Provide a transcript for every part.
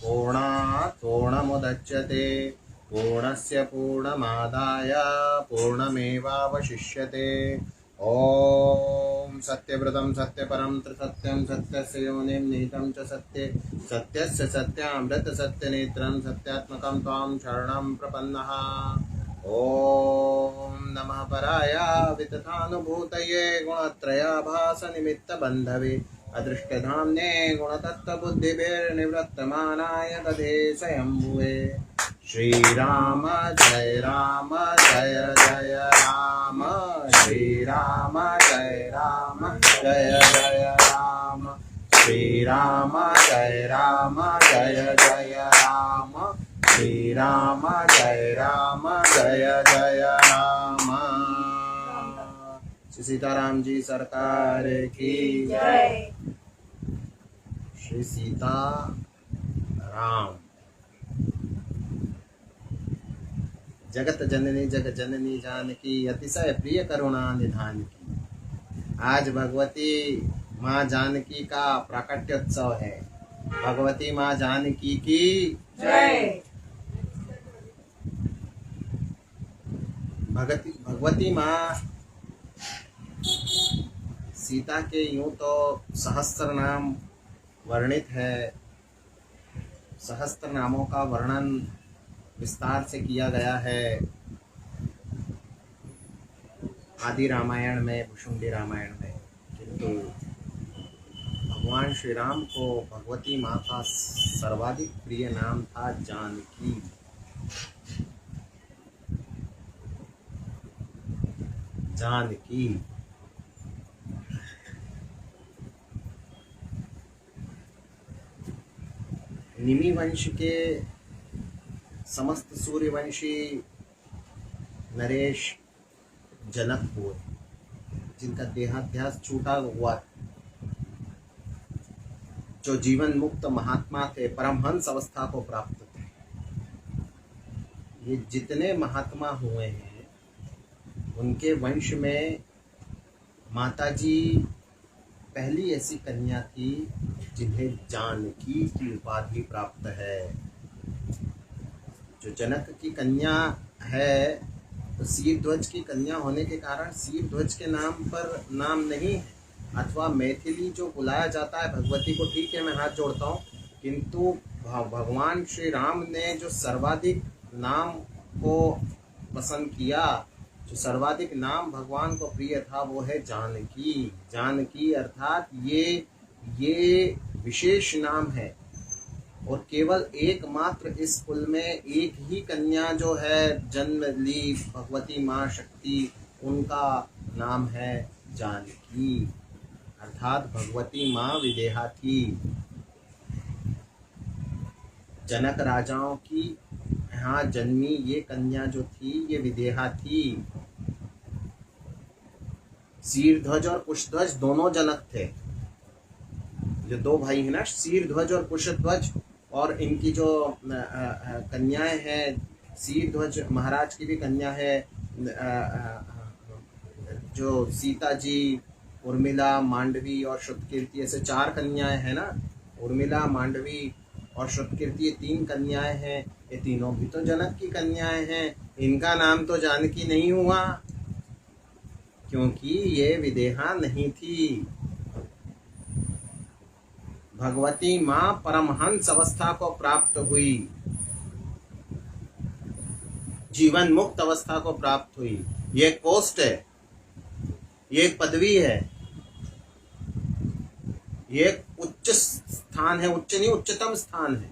पूर्णात् पूर्णमुदच्यते पूर्णस्य पूर्णमादाय पूर्णमेवावशिष्यते। ओम सत्यव्रतं सत्यपरं त्रिसत्यं सत्यस्य योनिं निहितं च सत्ये सत्यस्य सत्यामृत सत्यनेत्रं सत्यात्मकं त्वां शरणं प्रपन्नः। ओम नमः पराय वितथानुभूतये गुणत्रयाभास निमित्त बंधवे अदृष्टधाम्ने गुणतत्त्वबुद्धिभिर्निवृत्तमानाय दधे स्वयंभुवे। श्रीराम जय जय राम श्रीराम जय जय राम श्रीराम जय जय राम श्रीराम जय जय राम। श्री सीताराम जी सरकार की जय। श्री सीता राम जगत जननी जग जननी जानकी अतिशय प्रिय करुणा निधान की। आज भगवती माँ जानकी का प्राकट्योत्सव है। भगवती माँ जानकी की जय। भगवती माँ सीता के यूं तो सहस्त्र नाम वर्णित है। सहस्त्र नामों का वर्णन विस्तार से किया गया है आदि रामायण में, भुशुंडी रामायण में। किंतु भगवान श्री राम को भगवती माँ का सर्वाधिक प्रिय नाम था जानकी। जानकी निमि वंश के समस्त सूर्यवंशी नरेश जनक हुए, जिनका देहाध्यास छूटा हुआ, जो जीवन मुक्त महात्मा थे, परमहंस अवस्था को प्राप्त थे। ये जितने महात्मा हुए हैं उनके वंश में माताजी पहली ऐसी कन्या थी जिन्हें जानकी की उपाधि प्राप्त है। जो जनक की कन्या है तो शीरध्वज की कन्या होने के कारण शीरध्वज के नाम पर नाम नहीं है, अथवा मैथिली जो बुलाया जाता है भगवती को, ठीक है मैं हाथ जोड़ता हूँ, किंतु भगवान श्री राम ने जो सर्वाधिक नाम को पसंद किया, जो सर्वाधिक नाम भगवान को प्रिय था, वो है जानकी। जानकी अर्थात ये विशेष नाम है और केवल एकमात्र इस कुल में एक ही कन्या जो है जन्म ली, भगवती माँ शक्ति, उनका नाम है जानकी, अर्थात भगवती माँ विदेहा थी। जनक राजाओं की यहाँ जन्मी ये कन्या जो थी ये विदेहा थी। शीरध्वज और कुशध्वज दोनों जनक थे। जो दो भाई हैं ना, शीरध्वज और कुशध्वज, और इनकी जो कन्याएं हैं, शीरध्वज महाराज की भी कन्या है, जो सीता जी, उर्मिला, मांडवी और श्रुतकीर्ति, ऐसे चार कन्याएं हैं ना। उर्मिला, मांडवी और श्रुतकीर्ति, ये तीन कन्याएं हैं। ये तीनों भी तो जनक की कन्याएं हैं। इनका नाम तो जानकी नहीं हुआ क्योंकि ये विदेहा नहीं थी। भगवती माँ परमहंस अवस्था को प्राप्त हुई, जीवन मुक्त अवस्था को प्राप्त हुई। ये एक पोस्ट है, ये एक पदवी है, ये एक उच्च स्थान है, उच्च नहीं उच्चतम स्थान है,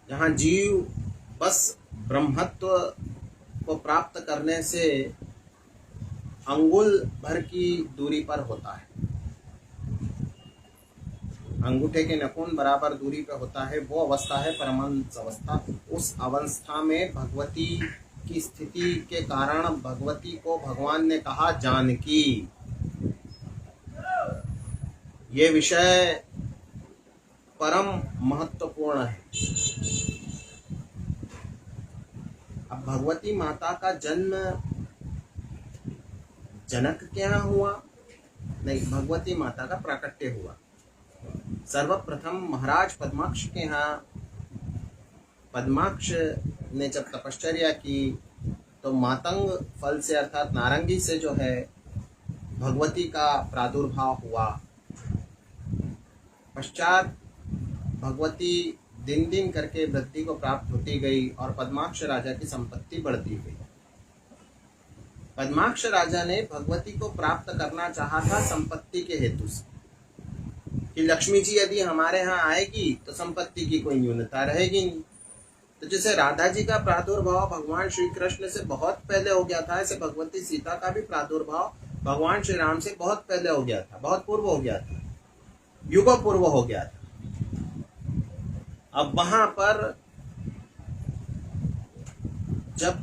जहाँ जीव बस ब्रह्मत्व को प्राप्त करने से अंगुल भर की दूरी पर होता है, अंगूठे के नखून बराबर दूरी पर होता है। वो अवस्था है परमहंस अवस्था। उस अवस्था में भगवती की स्थिति के कारण भगवती को भगवान ने कहा जानकी। ये विषय परम महत्वपूर्ण है। अब भगवती माता का जन्म जनक के यहाँ हुआ नहीं, भगवती माता का प्राकट्य हुआ। सर्वप्रथम महाराज पद्माक्ष के यहाँ, पद्माक्ष ने जब तपश्चर्या की तो मातंग फल से अर्थात नारंगी से जो है भगवती का प्रादुर्भाव हुआ। पश्चात भगवती दिन दिन करके वृद्धि को प्राप्त होती गई और पद्माक्ष राजा की संपत्ति बढ़ती गई। पद्माक्ष राजा ने भगवती को प्राप्त करना चाहा था संपत्ति के हेतु से, कि लक्ष्मी जी यदि हमारे यहाँ आएगी तो संपत्ति की कोई न्यूनता रहेगी नहीं। तो जैसे राधा जी का प्रादुर्भाव भगवान श्री कृष्ण से बहुत पहले हो गया था, ऐसे भगवती सीता का भी प्रादुर्भाव भगवान श्री राम से बहुत पहले हो गया था, बहुत पूर्व हो गया था, युग पूर्व हो गया था। अब वहां पर जब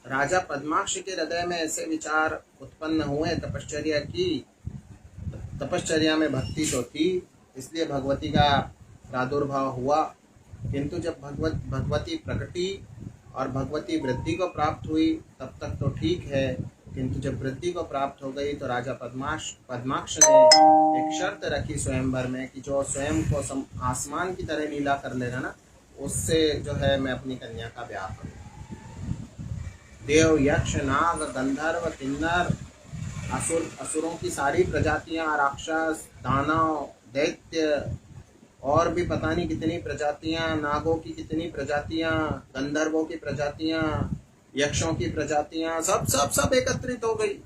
राजा पद्माक्ष के हृदय में ऐसे विचार उत्पन्न हुए, तपश्चर्या की, तपश्चर्या में भक्ति तो थी इसलिए भगवती का प्रादुर्भाव हुआ, किंतु जब भगवती प्रकटी और भगवती वृद्धि को प्राप्त हुई तब तक तो ठीक है, किंतु जब वृद्धि को प्राप्त हो गई तो राजा पद्माक्ष ने एक शर्त रखी स्वयंवर में कि जो स्वयं को आसमान की तरह लीला कर लेगा ना, उससे जो है मैं अपनी कन्या का ब्याह करूँ। देव, यक्ष, नाग, गंधर्व, किन्नर, असुरों की सारी प्रजातियां, राक्षस, दानव, दैत्य और भी पता नहीं कितनी प्रजातियां, नागों की कितनी प्रजातियां, गंधर्वों की प्रजातियां, यक्षों की प्रजातियां, सब सब सब एकत्रित हो गई।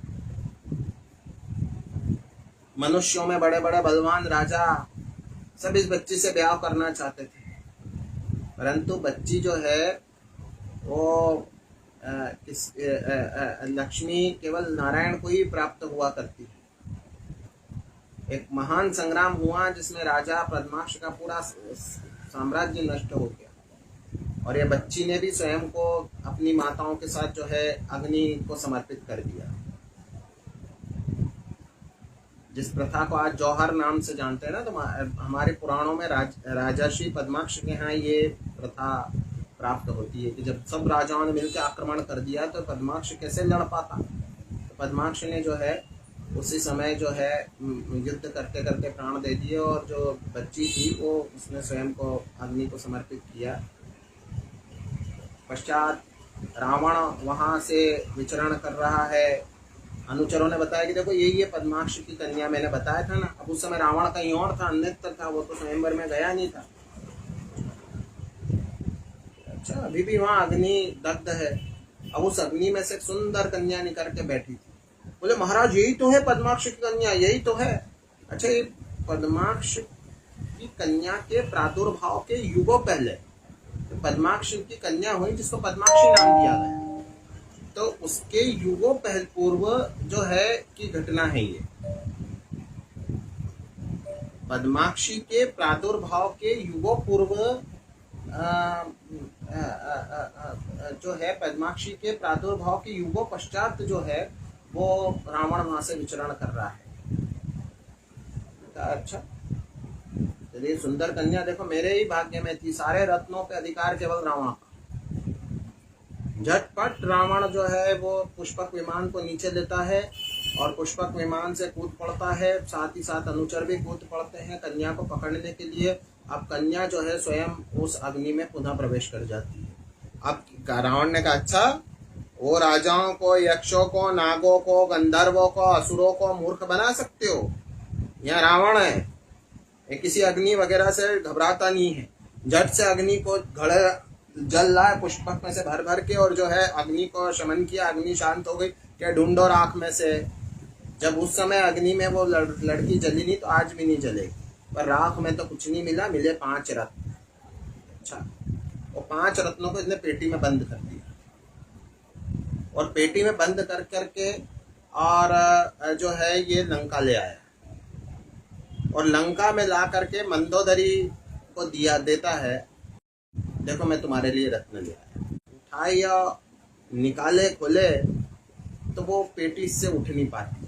मनुष्यों में बड़े बड़े बलवान राजा सब इस बच्ची से ब्याह करना चाहते थे, परंतु बच्ची जो है वो लक्ष्मी केवल नारायण को ही प्राप्त हुआ करती है। एक महान संग्राम हुआ जिसमें राजा पद्माक्ष का पूरा साम्राज्य नष्ट हो गया और ये बच्ची ने भी स्वयं को अपनी माताओं के साथ जो है अग्नि को समर्पित कर दिया। जिस प्रथा को आज जौहर नाम से जानते हैं ना, तो हमारे पुराणों में राजर्षि पद्माक्ष के यहाँ ये प्रथा प्राप्त होती है कि जब सब राजाओं ने मिलकर आक्रमण कर दिया तो पद्माक्ष कैसे लड़ पाता। तो पद्माक्ष ने जो है उसी समय जो है युद्ध करते करते प्राण दे दिए और जो बच्ची थी वो उसने स्वयं को अग्नि को समर्पित किया। पश्चात रावण वहाँ से विचरण कर रहा है। अनुचरों ने बताया कि देखो यही है पद्माक्ष की कन्या, मैंने बताया था ना। अब उस समय रावण कहीं और था, अन्यत्र था, वो तो स्वयंवर में गया नहीं था। अच्छा, अभी भी वहाँ अग्नि दग्ध है। अब उस अग्नि में से सुंदर कन्या निकल के बैठी थी। बोले महाराज यही तो है पद्माक्ष की कन्या, यही तो है। अच्छा, ये पद्माक्ष की कन्या के प्रादुर्भाव के युगों पहले तो पद्माक्ष की कन्या हुई जिसको पद्माक्षी नाम दिया गया, तो उसके युगों पूर्व जो है की घटना है ये। पद्माक्षी के प्रादुर्भाव के युगों पूर्व जो है पद्माक्षी के प्रादुर्भाव के युगों पश्चात जो है वो रावण वहां से विचरण कर रहा है। अच्छा, चलिए, सुंदर कन्या देखो मेरे ही भाग्य में थी, सारे रत्नों पे अधिकार केवल रावण का। झटपट रावण जो है वो पुष्पक विमान को नीचे लेता है और पुष्पक विमान से कूद पड़ता है, साथ ही साथ अनुचर भी कूद पड़ते हैं कन्या को पकड़ने के लिए। अब कन्या जो है स्वयं उस अग्नि में पुनः प्रवेश कर जाती है। अब रावण ने कहा अच्छा, वो राजाओं को, यक्षों को, नागों को, गंधर्वों को, असुरों को मूर्ख बना सकते हो? यह रावण है, ये किसी अग्नि वगैरह से घबराता नहीं है। झट से अग्नि को घड़े जल रहा है पुष्पक में से भर भर के और जो है अग्नि को शमन किया, अग्नि शांत हो गई। क्या ढूंढो राख में से, जब उस समय अग्नि में वो लड़की जली नहीं तो आज भी नहीं जलेगी, पर राख में तो कुछ नहीं मिला, मिले 5 रत्न। अच्छा, वो 5 रत्नों को इसने पेटी में बंद कर दिया और पेटी में बंद कर करके और जो है ये लंका ले आया और लंका में ला करके मंदोदरी को देता है, देखो मैं तुम्हारे लिए रत्न ले आया। उठाए या निकाले, खोले तो वो पेटी से उठ नहीं पाती,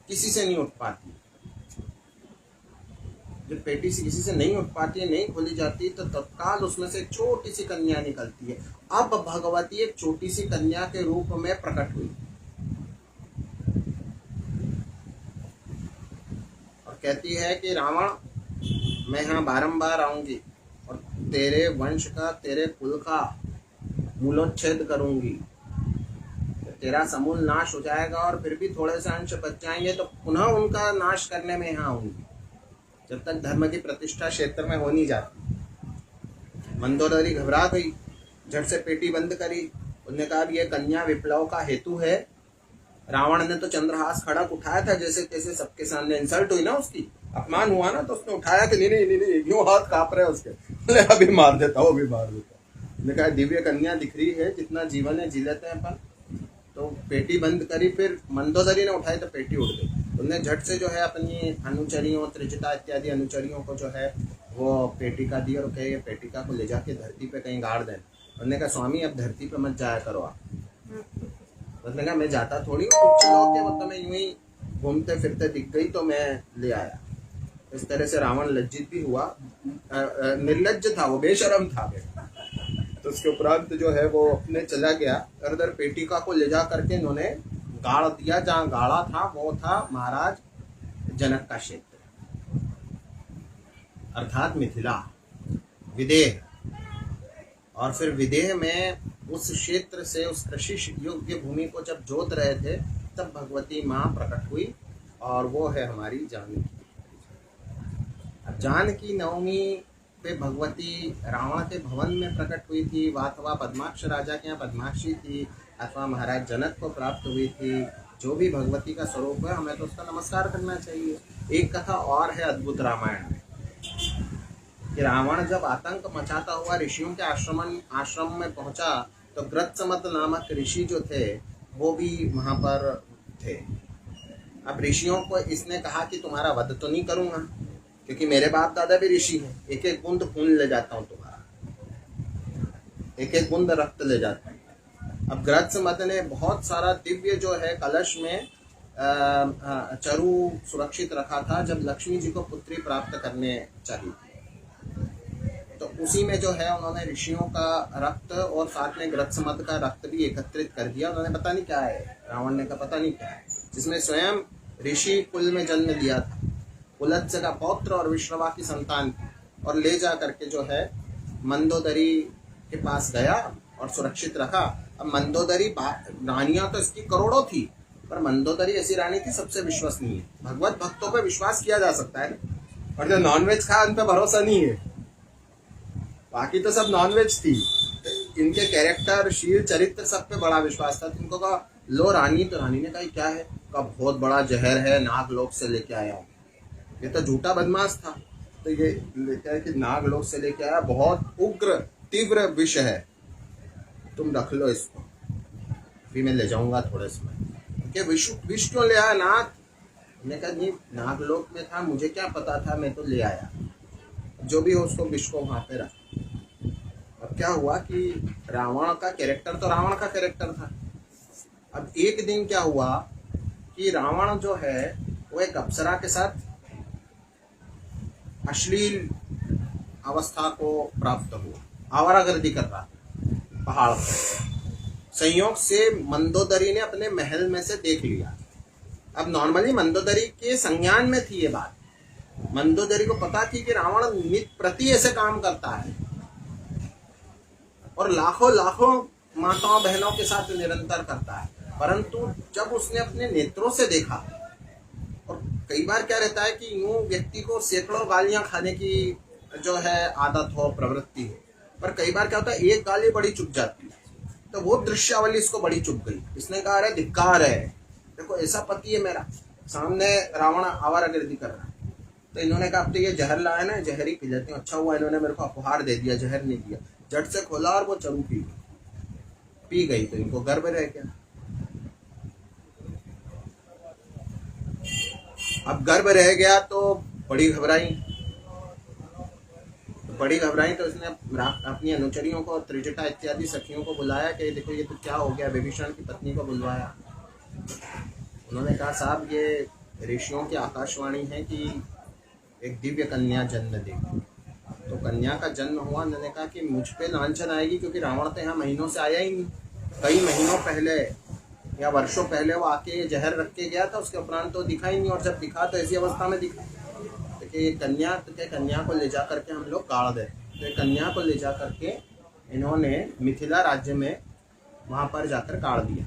किसी से नहीं उठ पाती। जब पेटी से किसी से नहीं उठ पाती है, नहीं खोली जाती, तो तत्काल उसमें से एक छोटी सी कन्या निकलती है। अब भगवती एक छोटी सी कन्या के रूप में प्रकट हुई और कहती है कि रावण मैं यहाँ बारंबार आऊंगी और तेरे वंश का, तेरे कुल का मूलोच्छेद करूंगी, तेरा समूल नाश हो जाएगा और फिर भी थोड़े से अंश बच जाएंगे तो पुनः उनका नाश करने में यहाँ आऊंगी, जब तक धर्म की प्रतिष्ठा क्षेत्र में हो नहीं जाती। मंदोदरी घबरा गई, झट से पेटी बंद करी। उन्होंने कहा ये कन्या विप्लव का हेतु है। रावण ने तो चंद्रहास खड़क उठाया था, जैसे तैसे सबके सामने इंसल्ट हुई ना, उसकी अपमान हुआ ना, तो उसने उठाया कि नहीं नहीं नहीं, यूं हाथ कांप रहे उसके, बोले अभी मार देता हूँ, अभी मार देता हूँ। उसने कहा दिव्य कन्या दिख रही है, जितना जीवन है जी लेते हैं अपन। तो पेटी बंद करी, फिर मंदोदरी ने उठाई तो पेटी उड़ गई। उन्होंने झट से जो है अपनी अनुचरियों, त्रिजटा इत्यादि अनुचरियों को जो है वो पेटिका दी और कहे पेटिका को ले जाके धरती पे कहीं गाड़ दें। उन्होंने कहा स्वामी अब धरती पे मत जाया करो आप। उसने कहा मैं जाता थोड़ी हूँ, कुछ चलो के मतलब मैं यूं ही घूमते फिरते दिख गई तो मैं ले आया। इस तरह से रावण लज्जित भी हुआ, निर्लज्ज था वो, बेशरम था। तो उसके उपरांत जो है वो अपने चला गया, इधर पेटिका को ले जा करके इन्होंने गाड़ दिया। जहाँ गाड़ा था वो था महाराज जनक का क्षेत्र, अर्थात मिथिला, विदेह। और फिर विदेह में उस क्षेत्र से, उस कृषि योग्य भूमि को जब जोत रहे थे, तब भगवती माँ प्रकट हुई और वो है हमारी जानकी। अब जानकी नवमी पे भगवती रावण के भवन में प्रकट हुई थी, अथवा पद्माक्ष राजा के यहाँ पद्माक्षी थी, अथवा महाराज जनक को प्राप्त हुई थी। जो भी भगवती का स्वरूप है, हमें तो उसका नमस्कार करना चाहिए। एक कथा और है अद्भुत रामायण में कि रावण जब आतंक मचाता हुआ ऋषियों के आश्रम में पहुंचा, तो ग्रत्समत नामक ऋषि जो थे वो भी वहां पर थे। अब ऋषियों को इसने कहा कि तुम्हारा वध तो नहीं करूंगा, क्योंकि मेरे बाप दादा भी ऋषि हैं, एक एक बूंद खून ले जाता हूँ तुम्हारा, एक एक बूंद रक्त ले जाता हूँ। अब ग्रत्समत ने बहुत सारा दिव्य जो है कलश में चरु सुरक्षित रखा था, जब लक्ष्मी जी को पुत्री प्राप्त करने चाहिए। तो उसी में जो है उन्होंने ऋषियों का रक्त और साथ में ग्रत्समत का रक्त भी एकत्रित कर दिया। उन्होंने पता नहीं क्या है, रावण ने कहा पता नहीं क्या है, जिसमें स्वयं ऋषि कुल में जन्म लिया था, कुलत्स का पौत्र और विश्रवा की संतान, और ले जा करके जो है मंदोदरी के पास गया और सुरक्षित रखा। अब मंदोदरी रानियां तो इसकी करोड़ों थी, पर मंदोदरी ऐसी रानी थी सबसे विश्वसनीय। भगवत भक्तों पर विश्वास किया जा सकता है, और जो नॉनवेज खाया उन पर भरोसा नहीं है। बाकी तो सब नॉनवेज थी, इनके कैरेक्टर, शील, चरित्र सब पे बड़ा विश्वास था। इनको कहा लो रानी, तो रानी ने कहा क्या है? कहा बहुत बड़ा जहर है, नागलोक से लेके आया हूँ। ये तो झूठा बदमाश था, तो ये लेके आया कि नागलोक से लेके आया, बहुत उग्र तीव्र विष है, तुम रख लो इसको, फिर मैं ले जाऊंगा थोड़े समय। कि विष क्यों ले आया नाग? मैंने कहा नहीं, नागलोक में था, मुझे क्या पता था, मैं तो ले आया। जो भी हो उसको विष को वहां पे रख। अब क्या हुआ कि रावण का कैरेक्टर तो रावण का कैरेक्टर था। अब एक दिन क्या हुआ कि रावण जो है वो एक अप्सरा के साथ अश्लील अवस्था को प्राप्त हुआ, आवारागर्दी कर रहा था पहाड़ पर। संयोग से मंदोदरी ने अपने महल में से देख लिया। अब नॉर्मली मंदोदरी के संज्ञान में थी ये बात, मंदोदरी को पता थी कि रावण नित प्रति ऐसे काम करता है और लाखों लाखों माताओं बहनों के साथ निरंतर करता है। परंतु जब उसने अपने नेत्रों से देखा, और कई बार क्या रहता है कि यूं व्यक्ति को सैकड़ों गालियां खाने की जो है आदत हो, प्रवृत्ति हो, पर कई बार क्या होता है एक गाली बड़ी चुप जाती है। तो वो दृश्यावली इसको बड़ी चुप गई। इसने कहा अरे धिक्कार है, देखो ऐसा पति है मेरा, सामने रावण आवारागर्दी कर रहा है। तो इन्होंने कहा अब तो ये जहर लाया ना, जहर ही पी लेती हूँ। अच्छा हुआ इन्होंने मेरे को उपहार दे दिया, जहर नहीं दिया। झट से खोला और वो चरू पी गई, तो इनको गर्व रह गया। अब गर्भ रह गया तो बड़ी घबराई, तो इसने अपनी अनुचरियों को, त्रिजटा इत्यादि सखियों को बुलाया कि देखो ये तो क्या हो गया। विभीषण की पत्नी को बुलवाया। उन्होंने कहा साहब ये ऋषियों की आकाशवाणी है कि एक दिव्य कन्या जन्म देगी। तो कन्या का जन्म हुआ। उन्होंने कहा कि मुझ पे लांछन आएगी, क्योंकि रावण तो यहाँ महीनों से आया ही नहीं। कई महीनों पहले या वर्षों पहले वो आके जहर रख के गया था, उसके उपरांत तो दिखा ही नहीं, और जब दिखा तो ऐसी अवस्था में दिखा। कि कन्या को ले जा करके हम लोग गाड़ दें। तो कन्या को ले जा करके इन्होंने मिथिला राज्य में वहां पर जाकर गाड़ दिया।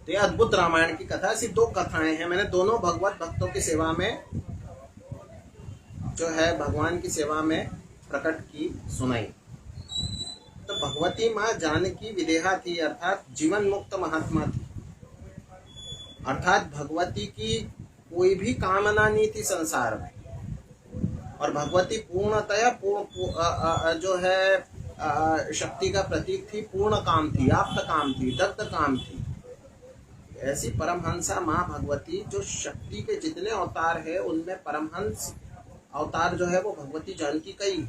तो ये अद्भुत रामायण की कथा। ऐसी दो कथाएं हैं, मैंने दोनों भगवत भक्तों की सेवा में जो है भगवान की सेवा में प्रकट की सुनाई। तो भगवती माँ जानकी विदेहा थी, अर्थात जीवन मुक्त महात्मा थी। अर्थात भगवती की कोई भी कामना नहीं थी संसार में, और भगवती पूर्णतया जो है शक्ति का प्रतीक थी, पूर्ण काम थी, आप्त काम थी, दत्त काम थी। ऐसी परमहंसा माँ भगवती जो शक्ति के जितने अवतार है उनमें परमहंस अवतार जो है वो भगवती जानकी का ही।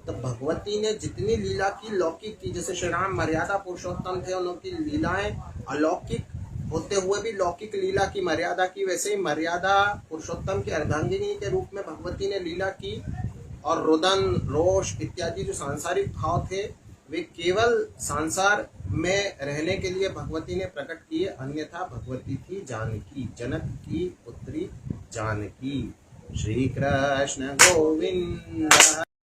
तो भगवती ने जितनी लीला की लौकिक की, जैसे श्री राम मर्यादा पुरुषोत्तम थे, उनकी लीलाएं अलौकिक होते हुए भी लौकिक लीला की मर्यादा की, वैसे ही मर्यादा पुरुषोत्तम की अर्धांगिनी के रूप में भगवती ने लीला की। और रुदन, रोष इत्यादि जो सांसारिक भाव थे वे केवल संसार में रहने के लिए भगवती ने प्रकट किए, अन्यथा भगवती थी जानकी, जनक की पुत्री जानकी। श्री कृष्ण गोविंद।